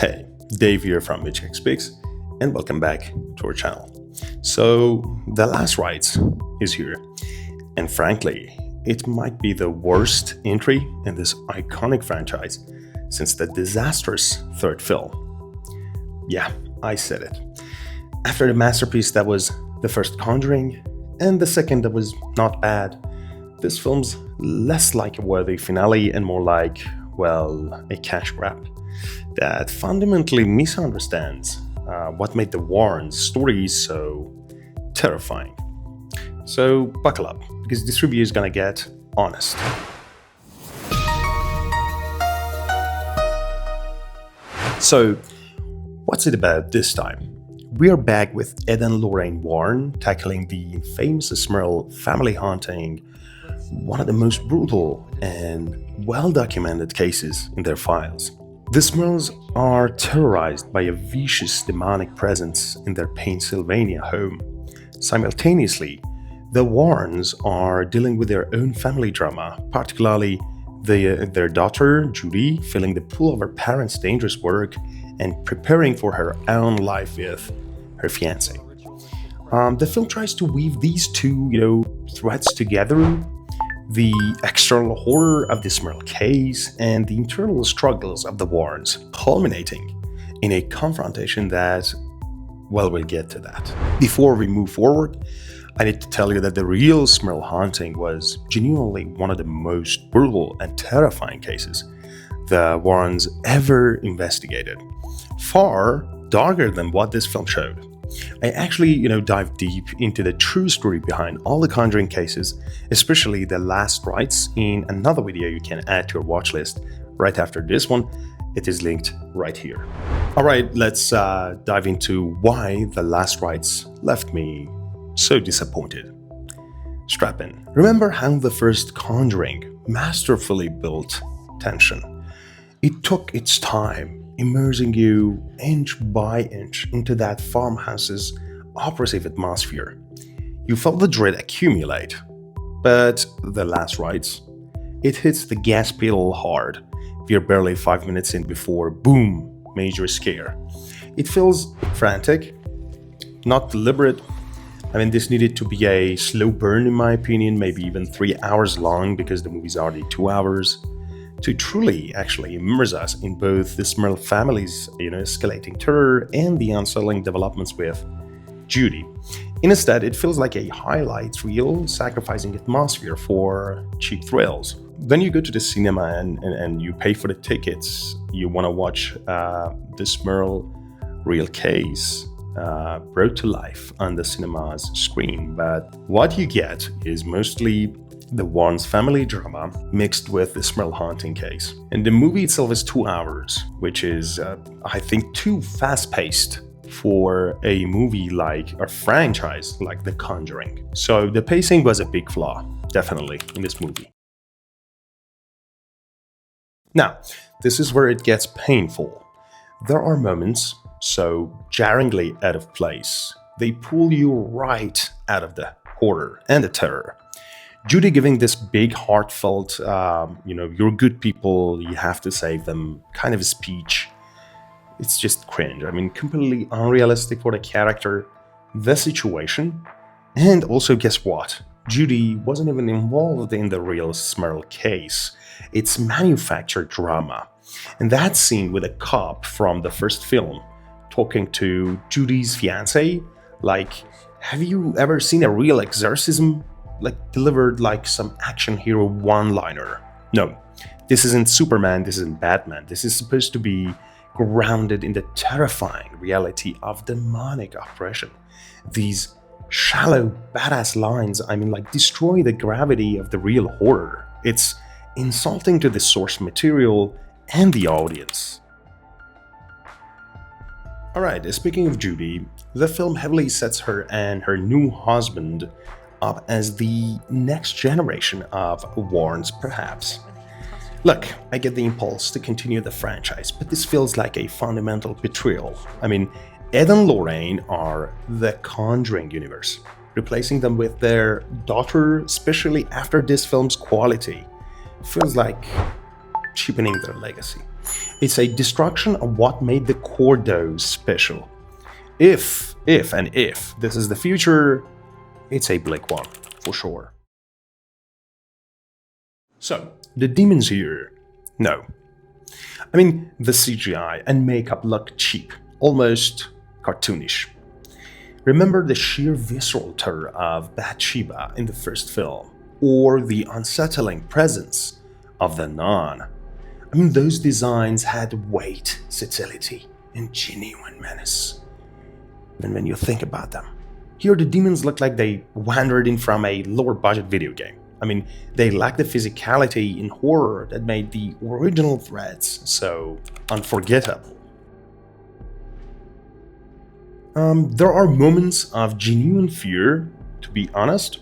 Hey, Dave here from Hitchcock Speaks, and welcome back to our channel. So, The Last Rites is here, and frankly, it might be the worst entry in this iconic franchise since the disastrous third film. Yeah, I said it. After the masterpiece that was the first Conjuring, and the second that was not bad, this film's less like a worthy finale and more like, well, a cash grab that fundamentally misunderstands what made the Warrens' story so terrifying. So buckle up, because this review is gonna get honest. So, what's it about this time? We are back with Ed and Lorraine Warren tackling the infamous Smurl family haunting, one of the most brutal and well-documented cases in their files. The Smurls are terrorized by a vicious demonic presence in their Pennsylvania home. Simultaneously, the Warrens are dealing with their own family drama, particularly their daughter, Judy, feeling the pull of her parents' dangerous work and preparing for her own life with her fiancé. The film tries to weave these two, threads together: the external horror of the Smurl case and the internal struggles of the Warrens, culminating in a confrontation that, well, we'll get to that. Before we move forward, I need to tell you that the real Smurl haunting was genuinely one of the most brutal and terrifying cases the Warrens ever investigated. Far darker than what this film showed. I actually, dive deep into the true story behind all the Conjuring cases, especially The Last Rites, in another video you can add to your watch list right after this one. It is linked right here. Alright, let's dive into why The Last Rites left me so disappointed. Strap in. Remember how the first Conjuring masterfully built tension? It took its time, immersing you inch by inch into that farmhouse's oppressive atmosphere. You felt the dread accumulate, but The Last Rites, it hits the gas pedal hard. We're barely 5 minutes in before, boom, major scare. It feels frantic, not deliberate. This needed to be a slow burn in my opinion, maybe even 3 hours long because the movie's already 2 hours. To truly actually immerse us in both the Smurl family's escalating terror and the unsettling developments with Judy. Instead, it feels like a highlights reel sacrificing atmosphere for cheap thrills. Then you go to the cinema and you pay for the tickets. You want to watch the Smurl real case brought to life on the cinema's screen. But what you get is mostly the Warrens' family drama mixed with the Smurl haunting case. And the movie itself is 2 hours, which is, I think, too fast-paced for a movie like a franchise like The Conjuring. So the pacing was a big flaw, definitely, in this movie. Now, this is where it gets painful. There are moments so jarringly out of place, they pull you right out of the horror and the terror. Judy giving this big, heartfelt, you're good people, you have to save them kind of a speech. It's just cringe. Completely unrealistic for the character, the situation. And also, guess what? Judy wasn't even involved in the real Smurl case. It's manufactured drama. And that scene with a cop from the first film talking to Judy's fiancé, have you ever seen a real exorcism? Delivered like some action hero one-liner. No, this isn't Superman, this isn't Batman. This is supposed to be grounded in the terrifying reality of demonic oppression. These shallow, badass lines, destroy the gravity of the real horror. It's insulting to the source material and the audience. Alright, speaking of Judy, the film heavily sets her and her new husband up as the next generation of Warrens, perhaps. Look, I get the impulse to continue the franchise, but this feels like a fundamental betrayal. Ed and Lorraine are the Conjuring universe. Replacing them with their daughter, especially after this film's quality, feels like cheapening their legacy. It's a destruction of what made the core dose special. If this is the future, it's a bleak one, for sure. So, the demons here? No. I mean, the CGI and makeup look cheap, almost cartoonish. Remember the sheer visceral terror of Bathsheba in the first film, or the unsettling presence of the nun. I mean, those designs had weight, subtlety, and genuine menace. Even when you think about them. Here, the demons look like they wandered in from a lower-budget video game. I mean, they lack the physicality in horror that made the original threats so unforgettable. There are moments of genuine fear, to be honest,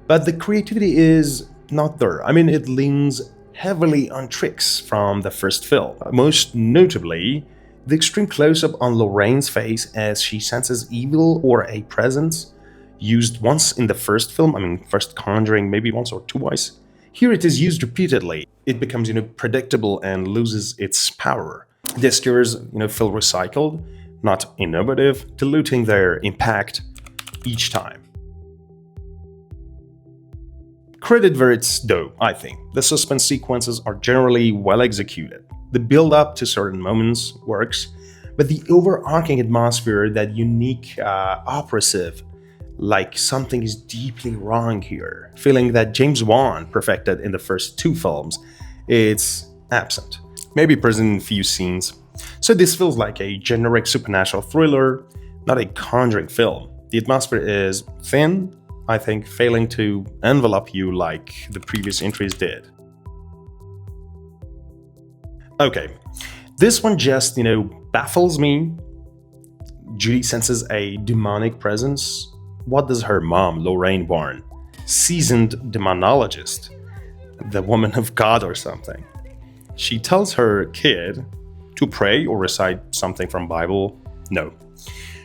but the creativity is not there. I mean, it leans heavily on tricks from the first film. Most notably, the extreme close-up on Lorraine's face as she senses evil or a presence, used once in the first film, I mean, first Conjuring, maybe once or twice. Here it is used repeatedly. It becomes, predictable and loses its power. The scares, feel recycled, not innovative, diluting their impact each time. Credit where it's due, I think. The suspense sequences are generally well executed. The build-up to certain moments works, but the overarching atmosphere, that unique, oppressive, like something is deeply wrong here, feeling that James Wan perfected in the first two films, it's absent. Maybe present in few scenes. So this feels like a generic supernatural thriller, not a Conjuring film. The atmosphere is thin, I think, failing to envelop you like the previous entries did. Okay, this one just, baffles me. Judy senses a demonic presence. What does her mom, Lorraine Warren, seasoned demonologist, the woman of God or something? She tells her kid to pray or recite something from Bible. No.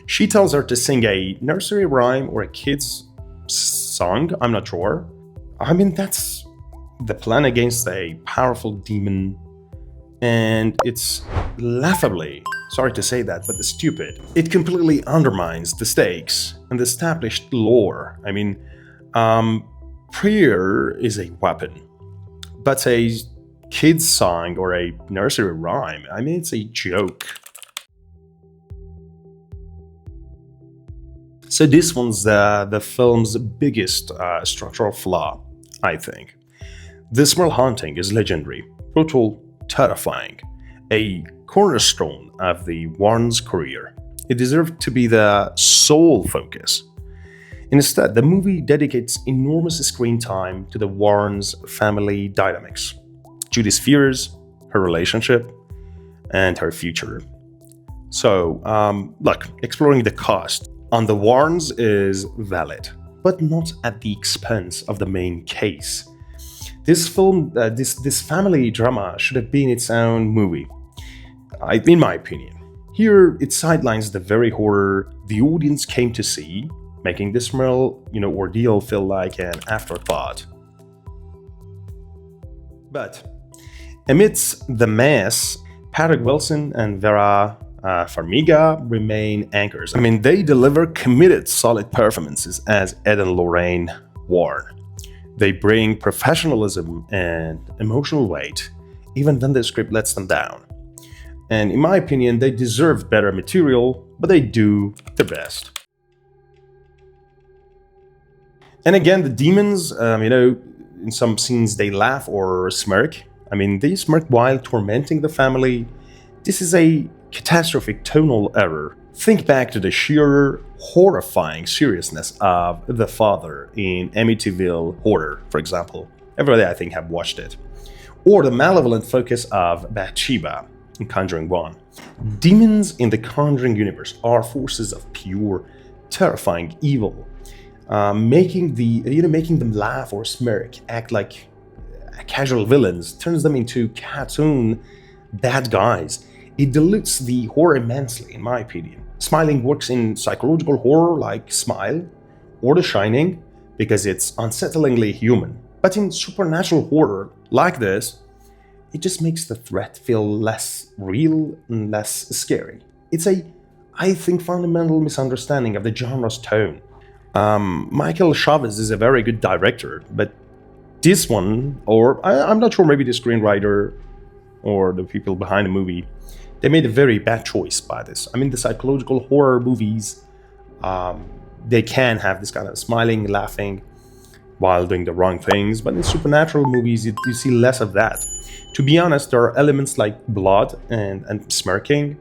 She tells her to sing a nursery rhyme or a kid's song, I'm not sure. I mean, that's the plan against a powerful demon, and it's laughably, sorry to say that, but stupid. It completely undermines the stakes and the established lore. I mean, prayer is a weapon, but a kid's song or a nursery rhyme, I mean, it's a joke. So this one's the film's biggest structural flaw, I think. The Smurl haunting is legendary, brutal, terrifying, a cornerstone of the Warren's career. It deserved to be the sole focus. Instead, the movie dedicates enormous screen time to the Warren's family dynamics, Judy's fears, her relationship, and her future. So, look, exploring the cost on the Warrens is valid, but not at the expense of the main case. This film, this family drama should have been its own movie, in my opinion. Here, it sidelines the very horror the audience came to see, making this Smurl, ordeal feel like an afterthought. But amidst the mess, Patrick Wilson and Vera Farmiga remain anchors. I mean, they deliver committed, solid performances as Ed and Lorraine Warren. They bring professionalism and emotional weight, even when the script lets them down. And in my opinion, they deserve better material, but they do their best. And again, the demons, in some scenes they laugh or smirk. I mean, they smirk while tormenting the family. This is a catastrophic tonal error. Think back to the sheer horrifying seriousness of The Father in Amityville Horror, for example. Everybody, I think, have watched it. Or the malevolent focus of Bathsheba in Conjuring 1. Demons in the Conjuring universe are forces of pure, terrifying evil, making them laugh or smirk, act like casual villains, turns them into cartoon bad guys. It dilutes the horror immensely, in my opinion. Smiling works in psychological horror like Smile or The Shining because it's unsettlingly human. But in supernatural horror like this, it just makes the threat feel less real and less scary. It's a, I think, fundamental misunderstanding of the genre's tone. Michael Chavez is a very good director, but this one, or I'm not sure, maybe the screenwriter or the people behind the movie, they made a very bad choice by this. I mean, the psychological horror movies, they can have this kind of smiling, laughing while doing the wrong things, but in supernatural movies, you see less of that. To be honest, there are elements like blood and smirking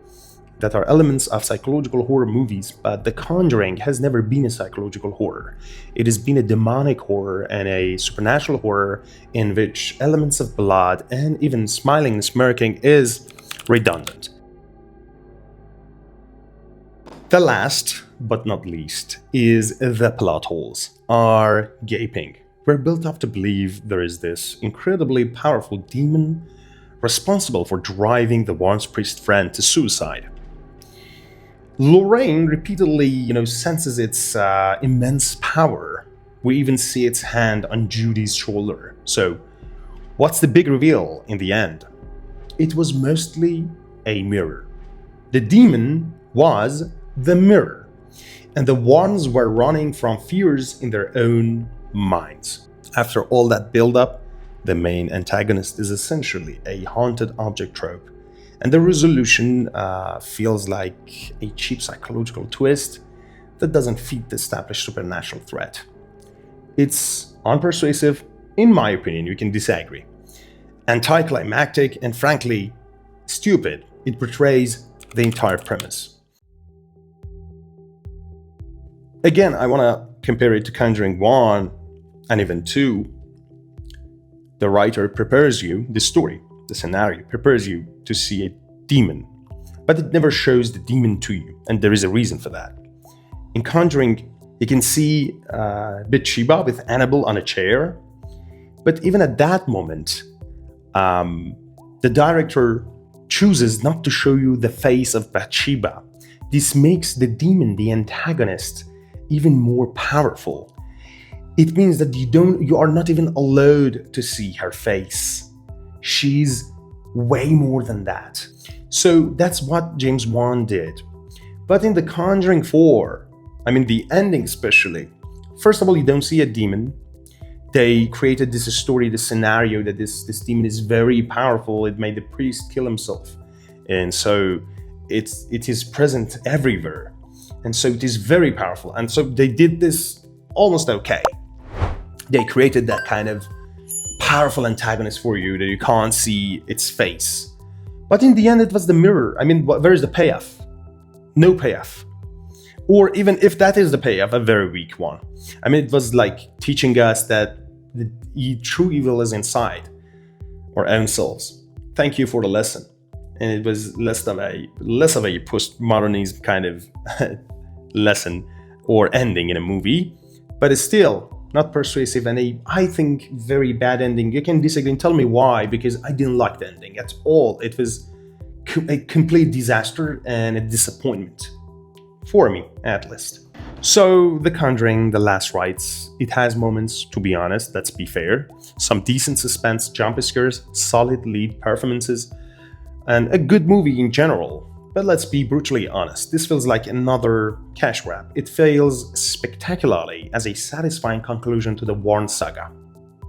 that are elements of psychological horror movies, but The Conjuring has never been a psychological horror. It has been a demonic horror and a supernatural horror in which elements of blood and even smiling and smirking is redundant. The last, but not least, is the plot holes are gaping. We're built up to believe there is this incredibly powerful demon responsible for driving the Warren's priest friend to suicide. Lorraine repeatedly, senses its immense power. We even see its hand on Judy's shoulder. So, what's the big reveal in the end? It was mostly a mirror. The demon was the mirror, and the Warrens were running from fears in their own minds. After all that build-up, the main antagonist is essentially a haunted object trope, and the resolution feels like a cheap psychological twist that doesn't fit the established supernatural threat. It's unpersuasive, in my opinion. You can disagree. Anticlimactic and frankly stupid. It betrays the entire premise. Again, I want to compare it to Conjuring 1 and even 2. The writer prepares you, the story, the scenario prepares you to see a demon, but it never shows the demon to you, and there is a reason for that. In Conjuring, you can see Bathsheba with Annabelle on a chair, but even at that moment, the director chooses not to show you the face of Bathsheba. This makes the demon, the antagonist, even more powerful. It means that you are not even allowed to see her face. She's way more than that. So that's what James Wan did. But in The Conjuring 4, the ending especially, first of all, you don't see a demon. They created this story, this scenario that this demon is very powerful. It made the priest kill himself. And so it is present everywhere. And so it is very powerful. And so they did this almost okay. They created that kind of powerful antagonist for you that you can't see its face. But in the end, it was the mirror. Where is the payoff? No payoff. Or even if that is the payoff, a very weak one. It was like teaching us that the true evil is inside our own selves. Thank you for the lesson. And it was less of a postmodernist kind of lesson or ending in a movie, but it's still not persuasive and I think, very bad ending. You can disagree and tell me why, because I didn't like the ending at all. It was a complete disaster and a disappointment. For me, at least. So, The Conjuring, The Last Rites, it has moments, to be honest, let's be fair. Some decent suspense jump scares, solid lead performances, and a good movie in general. But let's be brutally honest, this feels like another cash grab. It fails spectacularly as a satisfying conclusion to the Warren saga.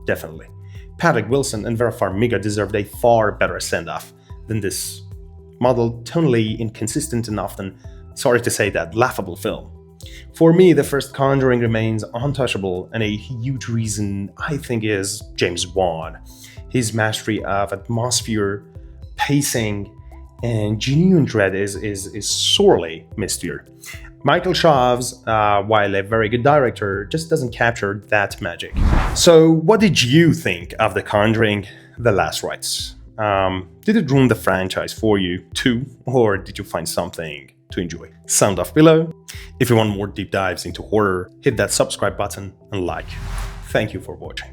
Definitely. Patrick Wilson and Vera Farmiga deserved a far better send-off than this muddled, tonally inconsistent and often, sorry to say that, laughable film. For me, the first Conjuring remains untouchable, and a huge reason, I think, is James Wan. His mastery of atmosphere, pacing, and genuine dread is sorely missed here. Michael Chavez, while a very good director, just doesn't capture that magic. So what did you think of The Conjuring, The Last Rites? Did it ruin the franchise for you too, or did you find something to enjoy? Sound off below. If you want more deep dives into horror, hit that subscribe button and like. Thank you for watching.